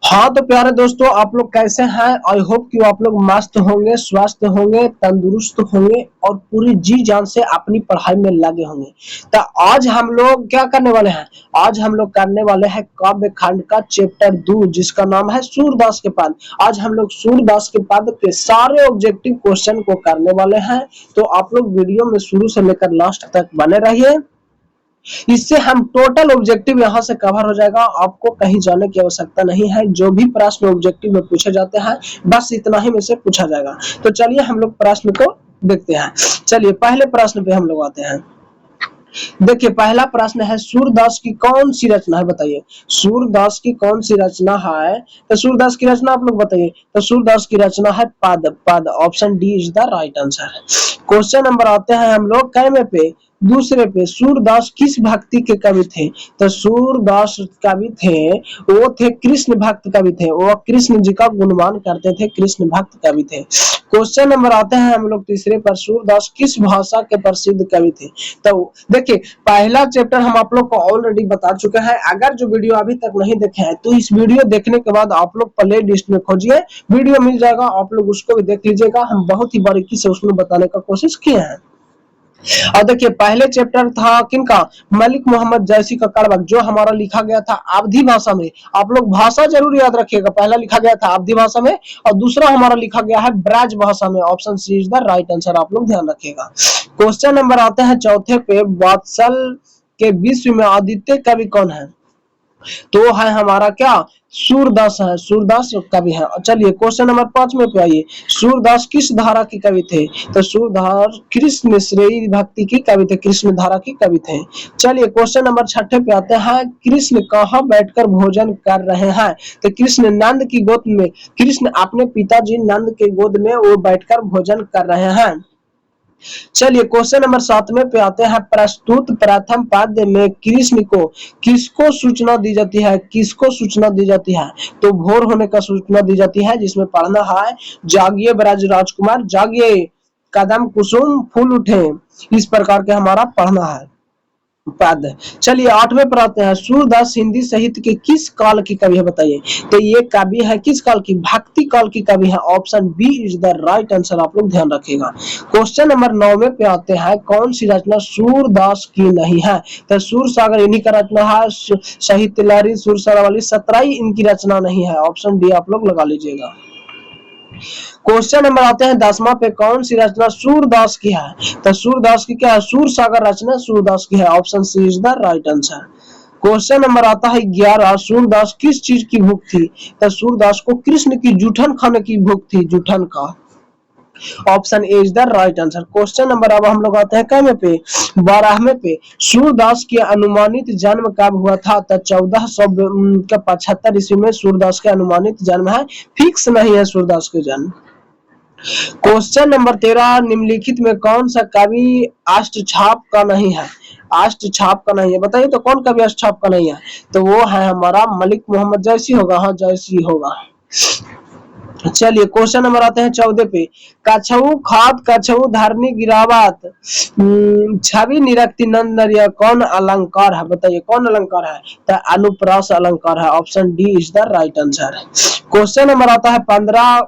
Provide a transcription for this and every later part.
हाँ तो प्यारे दोस्तों, आप लोग कैसे हैं? आई होप कि आप लोग मस्त होंगे, स्वस्थ होंगे, तंदुरुस्त होंगे और पूरी जी जान से अपनी पढ़ाई में लगे होंगे। तो आज हम लोग क्या करने वाले हैं? आज हम लोग करने वाले हैं काव्य खंड का चैप्टर 2, जिसका नाम है सूरदास के पद। आज हम लोग सूरदास के पद के सारे ऑब्जेक्टिव क्वेश्चन को करने वाले हैं। तो आप लोग वीडियो में शुरू से लेकर लास्ट तक बने रहिए। इससे हम टोटल ऑब्जेक्टिव यहाँ से कवर हो जाएगा। आपको कहीं जाने की आवश्यकता नहीं है। जो भी प्रश्न ऑब्जेक्टिव में पूछे जाते हैं बस इतना ही में से पूछा जाएगा। तो चलिए हम लोग प्रश्न को देखते हैं। चलिए पहले प्रश्न पे हम लोग आते हैं। देखिए पहला प्रश्न है, सूरदास की कौन सी रचना है? बताइए सूरदास की कौन सी रचना है? तो सूरदास की रचना आप लोग बताइए। तो सूरदास की रचना है पद। पद option D is the right answer है। क्वेश्चन नंबर आते हैं हम लोग कैमे पे, दूसरे पे। सूरदास किस भक्ति के कवि थे? तो सूरदास कवि थे, वो थे कृष्ण भक्त कवि थे। वो कृष्ण जी का गुणगान करते थे, कृष्ण भक्त कवि थे। क्वेश्चन नंबर आते हैं हम लोग तीसरे पर। सूरदास किस भाषा के प्रसिद्ध कवि थे? तो देखिए पहला चैप्टर हम आप लोग को ऑलरेडी बता चुके हैं। अगर जो वीडियो अभी तक नहीं देखे हैं तो इस वीडियो देखने के बाद आप लोग प्ले लिस्ट में खोजिए, वीडियो मिल जाएगा, आप लोग उसको भी देख लीजिएगा। हम बहुत ही बारीकी से उसमें बताने का कोशिश किए हैं। और देखिए पहले चैप्टर था किनका? मलिक मोहम्मद जैसी का कड़वक, जो हमारा लिखा गया था अवधी भाषा में। आप लोग भाषा जरूर याद रखिएगा। पहला लिखा गया था अवधी भाषा में और दूसरा हमारा लिखा गया है ब्रज भाषा में। Option C is the right answer, आप लोग ध्यान रखिएगा। क्वेश्चन नंबर आते हैं चौथे पे। वात्सल के विश्व में आदित्य कवि कौन है? तो है हमारा क्या? सूरदास है, सूरदास कवि है। चलिए क्वेश्चन नंबर 5 में पे आइए। सूरदास किस धारा के कवि थे? तो सूरदास कृष्ण श्रेयी भक्ति की कवि थे, कृष्ण धारा के कवि थे। चलिए क्वेश्चन नंबर 6 पे आते हैं। कृष्ण कहाँ बैठकर भोजन कर रहे हैं? तो कृष्ण नंद की गोद में, कृष्ण अपने पिताजी नंद के गोद में वो बैठकर भोजन कर रहे हैं। चलिए क्वेश्चन नंबर 7 में पे आते हैं। प्रस्तुत प्रथम पद में कृष्ण को किसको सूचना दी जाती है? किसको सूचना दी जाती है? तो भोर होने का सूचना दी जाती है, जिसमें पढ़ना है जागिए ब्रज राजकुमार जागिए, कदम कुसुम फूल उठे। इस प्रकार के हमारा पढ़ना है पद। चलिए 8वें पर आते हैं। सूरदास हिंदी साहित्य के किस काल की कवि है? बताइए। तो ये कवि है किस काल की? भक्ति काल की कवि है। Option B is the right answer, आप लोग ध्यान रखिएगा। क्वेश्चन नंबर 9 पे आते हैं। कौन सी रचना सूरदास की नहीं है? तो सूर सागर इन्हीं का रचना है। साहित्य लहरी, सुर सरावली, सतराई इनकी रचना नहीं है। ऑप्शन डी आप लोग लगा लीजिएगा। क्वेश्चन नंबर आते हैं 10वां पे। कौन सी रचना सूरदास की है? तो सूरदास की क्या है? सूर सागर रचना सूरदास की है। Option C is the right answer. Question number आता है 11। सूरदास किस चीज की भूख थी? तो सूरदास को कृष्ण की जूठन खाने की भूख थी, जूठन का। Option A is the right answer. Question number अब हम लोग आते हैं कैमे पे, 12वें पे। सूरदास के अनुमानित जन्म कब हुआ था? तो 1475 ईस्वी में सूरदास के अनुमानित जन्म है, फिक्स नहीं है सूरदास के जन्म। Question number 13। निम्नलिखित में कौन सा कवि अष्टछाप का नहीं है? अष्टछाप का नहीं है, बताइए तो कौन कवि अष्टछाप का नहीं है? तो वो है हमारा मलिक मोहम्मद जैसी होगा। हाँ जैसी होगा। चलिए क्वेश्चन नंबर आते हैं 14 पे। कछऊ खाद कछऊ धरनी गिरावत, छवि निरक्ति नंद नरिया कौन अलंकार है? बताइए कौन अलंकार है? तो अनुप्रास अलंकार है। Option D is the right answer. Question number आता है 15।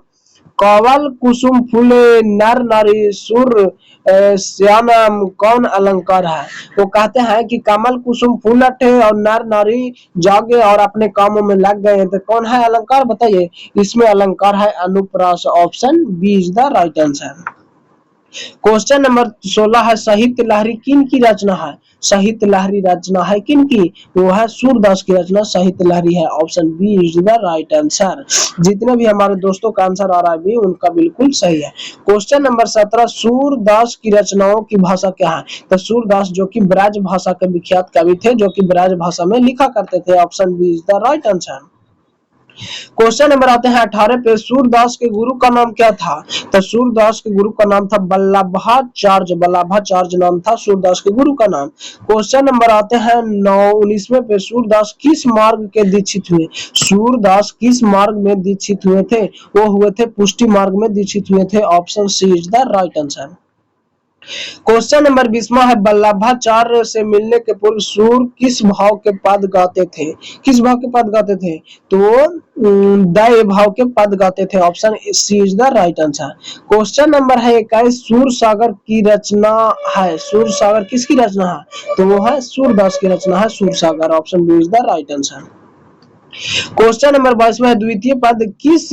कवल कुसुम फूले नर नारी सुर श्याम कौन अलंकार है? वो कहते हैं कि कमल कुसुम फूलटे और नर नारी जागे और अपने कामों में लग गए। तो कौन है अलंकार? बताइए। इसमें अलंकार है अनुप्रास। Option B is the right answer. Question number 16 है। साहित्य लहरी किन की रचना है? साहित्य लहरी रचना है किन की? वो है सूरदास की रचना साहित्य लहरी है। Option B is the right answer. जितने भी हमारे दोस्तों का आंसर आ रहा है भी उनका बिल्कुल सही है। Question number 17। सूरदास की रचनाओं की भाषा क्या है? तो सूरदास जो कि ब्रज भाषा के विख्यात कवि थे, जो कि ब्रज भाषा में लिखा करते थे। Option B is the right answer. Question number आते हैं 18 पे। सूरदास के गुरु का नाम क्या था? तो सूरदास के गुरु का नाम था वल्लभाचार्य। वल्लभाचार्य नाम था सूरदास के गुरु का नाम। क्वेश्चन नंबर आते हैं 19वें पे। सूरदास किस मार्ग के दीक्षित हुए? सूरदास किस मार्ग में दीक्षित हुए थे? वो हुए थे पुष्टि मार्ग में दीक्षित हुए थे। Option C is the right answer. Question number 20वां है, वल्लभाचार्य से मिलने के पूर्व सूर्य किस भाव के पद गाते थे? किस भाव के पद गाते थे? तो दय भाव के पद गाते थे। Option C is the right answer. Question number है 21, सूर सागर की रचना है। सूर सागर किसकी रचना है? तो वो है सूरदास की रचना है Sur Sagar. Option B is the right answer. Question number 22 में द्वितीय पद किस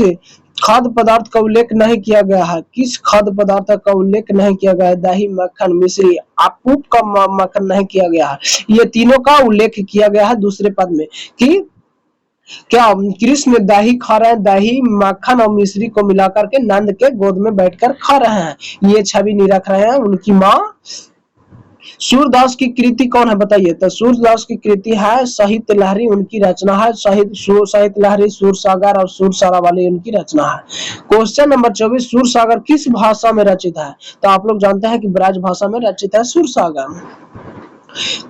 खाद्य पदार्थ का उल्लेख नहीं किया गया है? किस खाद्य पदार्थ का उल्लेख नहीं किया गया है? दही, मक्खन, मिश्री, आपूप का मक्खन नहीं किया गया है। ये तीनों का उल्लेख किया गया है दूसरे पद में कि क्या कृष्ण दही खा रहे हैं, दही, मक्खन और मिश्री को मिलाकर के नंद के गोद में बैठकर खा रहे हैं। ये छवि नहीं रख रहे हैं उनकी माँ। सूरदास की कृति कौन है बताइए? तो सूरदास की कृति है साहित्य लहरी, उनकी रचना है। साहित्य लहरी, सूरसागर और सूरसारा वाली उनकी रचना है। क्वेश्चन नंबर 24, सूरसागर किस भाषा में रचित है? तो आप लोग जानते हैं कि ब्रज भाषा में रचित है सूरसागर।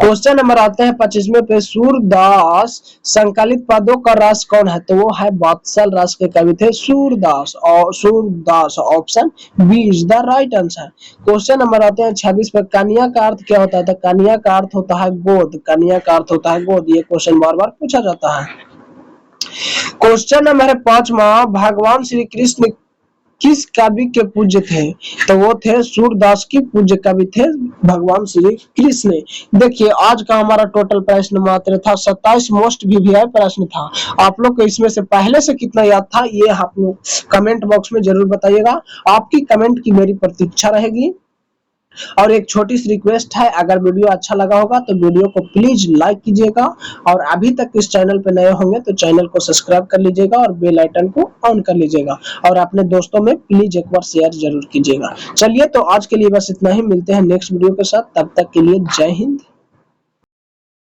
क्वेश्चन नंबर आते हैं 25वें पे, सूरदास संकलित पदों का रास कौन है? तो वो है वात्सल रास के कवि थे सूरदास। और Surdas option B is the right answer. Question number आते हैं 26 पे, कन्या का अर्थ क्या होता है? तो कन्या का अर्थ होता है गोद। कन्या का अर्थ होता है गोद। ये क्वेश्चन बार बार पूछा जाता है। क्वेश्चन नंबर है 5वां, भगवान श्री कृष्ण किस कवि के पूज्य थे? तो वो थे सूरदास की पूज्य कवि थे भगवान श्री कृष्ण। देखिए आज का हमारा टोटल प्रश्न मात्र था 27 मोस्ट वीवीआई प्रश्न था। आप लोग को इसमें से पहले से कितना याद था ये आप लोग कमेंट बॉक्स में जरूर बताइएगा। आपकी कमेंट की मेरी प्रतीक्षा रहेगी। और एक छोटी सी रिक्वेस्ट है, अगर वीडियो अच्छा लगा होगा तो वीडियो को प्लीज लाइक कीजिएगा, और अभी तक इस चैनल पे नए होंगे तो चैनल को सब्सक्राइब कर लीजिएगा और बेल आइकन को ऑन कर लीजिएगा, और अपने दोस्तों में प्लीज एक बार शेयर जरूर कीजिएगा। चलिए तो आज के लिए बस इतना ही, मिलते हैं नेक्स्ट वीडियो के साथ, तब तक के लिए जय हिंद।